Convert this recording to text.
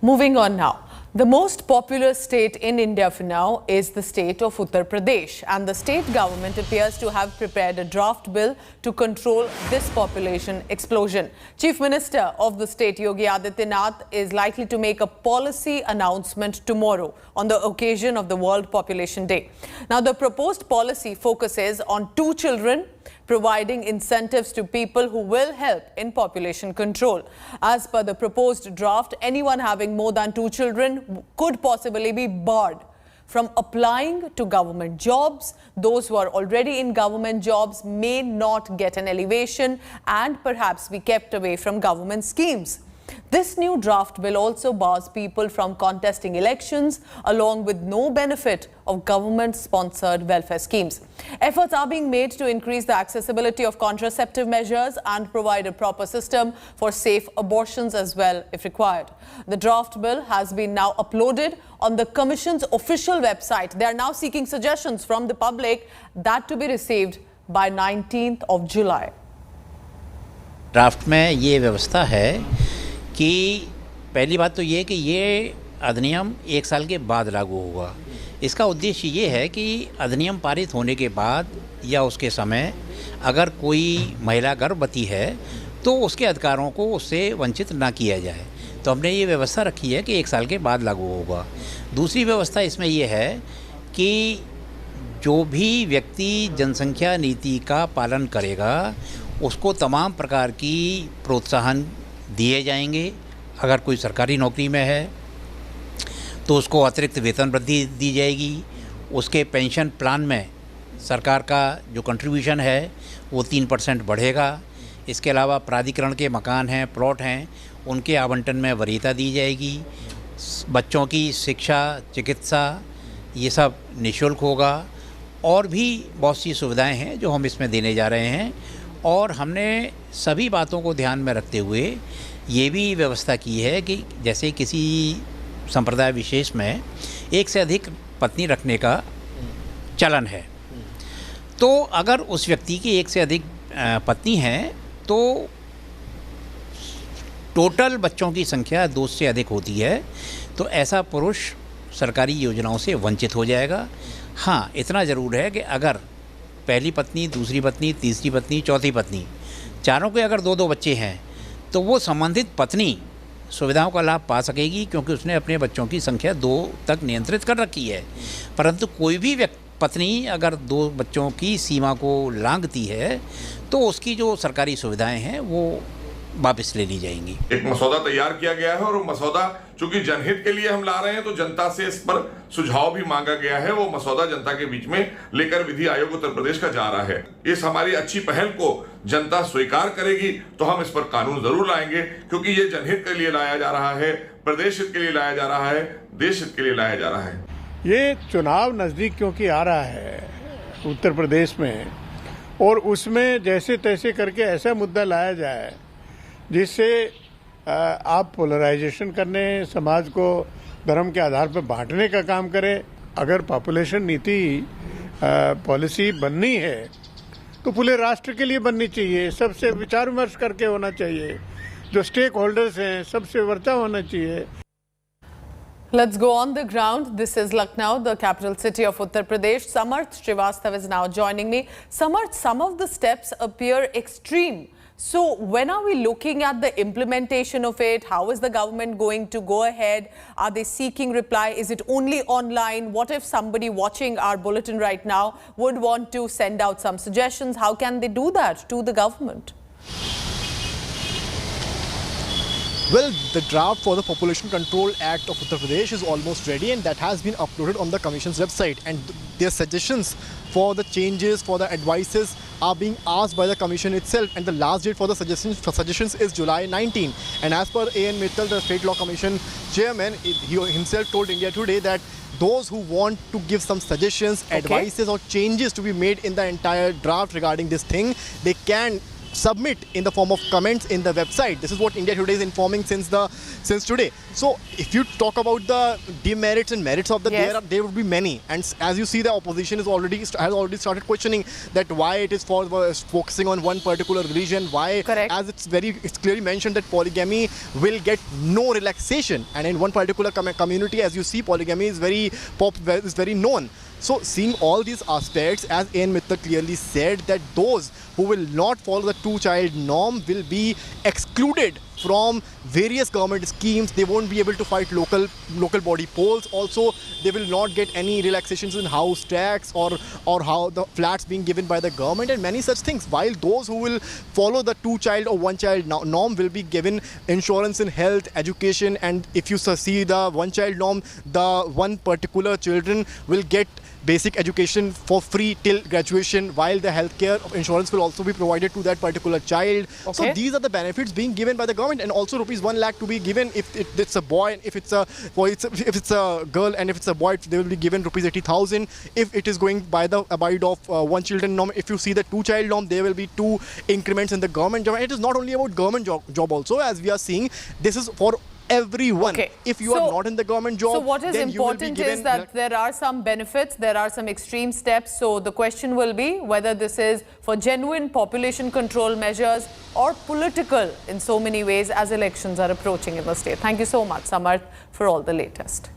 Moving on now. The most populous state in India for now is the state of Uttar Pradesh, and the state government appears to have prepared a draft bill to control this population explosion. Chief Minister of the state, Yogi Adityanath, is likely to make a policy announcement tomorrow on the occasion of the World Population Day. Now, the proposed policy focuses on 2 children, providing incentives to people who will help in population control. As per the proposed draft, anyone having more than 2 children could possibly be barred from applying to government jobs. Those who are already in government jobs may not get an elevation and perhaps be kept away from government schemes. This new draft bill also bars people from contesting elections, along with no benefit of government-sponsored welfare schemes. Efforts are being made to increase the accessibility of contraceptive measures and provide a proper system for safe abortions as well, if required. The draft bill has been now uploaded on the Commission's official website. They are now seeking suggestions from the public, that to be received by 19th of July. Draft में ये व्यवस्था है कि पहली बात तो ये कि ये अधिनियम 1 साल के बाद लागू होगा। इसका उद्देश्य ये है कि अधिनियम पारित होने के बाद या उसके समय अगर कोई महिला गर्भवती है तो उसके अधिकारों को उससे वंचित ना किया जाए। तो हमने ये व्यवस्था रखी है कि 1 साल के बाद लागू होगा। दूसरी व्यवस्था इसमें ये है कि जो भी व्यक्ति जनसंख्या नीति का पालन करेगा उसको तमाम प्रकार की प्रोत्साहन दिए जाएंगे। अगर कोई सरकारी नौकरी में है तो उसको अतिरिक्त वेतन वृद्धि दी जाएगी। उसके पेंशन प्लान में सरकार का जो कंट्रीब्यूशन है वो 3% बढ़ेगा। इसके अलावा प्राधिकरण के मकान हैं, प्लॉट हैं, उनके आवंटन में वरीयता दी जाएगी। बच्चों की शिक्षा, चिकित्सा, ये सब निःशुल्क होगा। और भी बहुत सी सुविधाएं हैं जो हम इसमें देने जा रहे हैं। और हमने सभी बातों को ध्यान में रखते हुए ये भी व्यवस्था की है कि जैसे किसी संप्रदाय विशेष में 1 से अधिक पत्नी रखने का चलन है, तो अगर उस व्यक्ति की 1 से अधिक पत्नी हैं तो टोटल बच्चों की संख्या 2 से अधिक होती है, तो ऐसा पुरुष सरकारी योजनाओं से वंचित हो जाएगा। हाँ, इतना ज़रूर है कि अगर पहली पत्नी, दूसरी पत्नी, तीसरी पत्नी, चौथी पत्नी, चारों के अगर 2-2 बच्चे हैं तो वो संबंधित पत्नी सुविधाओं का लाभ पा सकेगी, क्योंकि उसने अपने बच्चों की संख्या 2 तक नियंत्रित कर रखी है। परंतु कोई भी पत्नी अगर 2 बच्चों की सीमा को लांघती है तो उसकी जो सरकारी सुविधाएं हैं वो वापस ले ली जाएंगी। एक मसौदा तैयार किया गया है और वो मसौदा चूंकि जनहित के लिए हम ला रहे हैं तो जनता से इस पर सुझाव भी मांगा गया है। वो मसौदा जनता के बीच में लेकर विधि आयोग उत्तर प्रदेश का जा रहा है। इस हमारी अच्छी पहल को जनता स्वीकार करेगी तो हम इस पर कानून जरूर लाएंगे, क्योंकि ये जनहित के लिए लाया जा रहा है, प्रदेश हित के लिए लाया जा रहा है, देश हित के लिए लाया जा रहा है। ये चुनाव नजदीक क्योंकि आ रहा है उत्तर प्रदेश में, और उसमें जैसे तैसे करके ऐसा मुद्दा लाया जाए जिससे आप पोलराइजेशन करने, समाज को धर्म के आधार पर बांटने का काम करें। अगर पॉपुलेशन नीति पॉलिसी बननी है तो पूरे राष्ट्र के लिए बननी चाहिए, सबसे विचार विमर्श करके होना चाहिए, जो स्टेक होल्डर्स हैं सबसे चर्चा होना चाहिए। Let's go on the ground. This is Lucknow, the capital city of Uttar Pradesh. Samarth Srivastava is now joining me. Samarth, some of the steps appear extreme. So when are we looking at the implementation of it? How is the government going to go ahead? Are they seeking reply? Is it only online? What if somebody watching our bulletin right now would want to send out some suggestions? How can they do that to the government? Well, the draft for the Population Control Act of Uttar Pradesh is almost ready, and that has been uploaded on the Commission's website. And their suggestions for the changes, for the advices are being asked by the Commission itself. And the last date for the suggestions is July 19. And as per A.N. Mittal, the State Law Commission chairman, he himself told India Today that those who want to give some suggestions, advices or changes to be made in the entire draft regarding this thing, they can submit in the form of comments in the website. This is what India Today is informing since today. So if you talk about the demerits and merits of the, Yes. there would be many. And as you see, the opposition has already started questioning that why it is focusing on one particular religion. Why? Correct. As it's clearly mentioned that polygamy will get no relaxation, and in one particular community, as you see, polygamy is very known. So seeing all these aspects, as A.N. Mittal clearly said, that those who will not follow the two-child norm will be excluded from various government schemes. They won't be able to fight local body polls. Also, they will not get any relaxations in house tax or how the flats being given by the government and many such things. While those who will follow the two-child or one-child norm will be given insurance in health, education, and if you see the one-child norm, the one particular children will get basic education for free till graduation, while the healthcare insurance will also be provided to that particular child. Okay. So these are the benefits being given by the government, and also rupees 1 lakh to be given if it's a boy, and if it's a girl, and if it's a boy, they will be given rupees 80,000. If it is going by the abide of one children norm, if you see the two-child norm, there will be 2 increments in the government job. And it is not only about government job also, as we are seeing, this is for everyone. Okay. If you are not in the government job, so what is then important you will be is given that there are some benefits, there are some extreme steps. So the question will be whether this is for genuine population control measures or political in so many ways as elections are approaching in the state. Thank you so much, Samarth, for all the latest.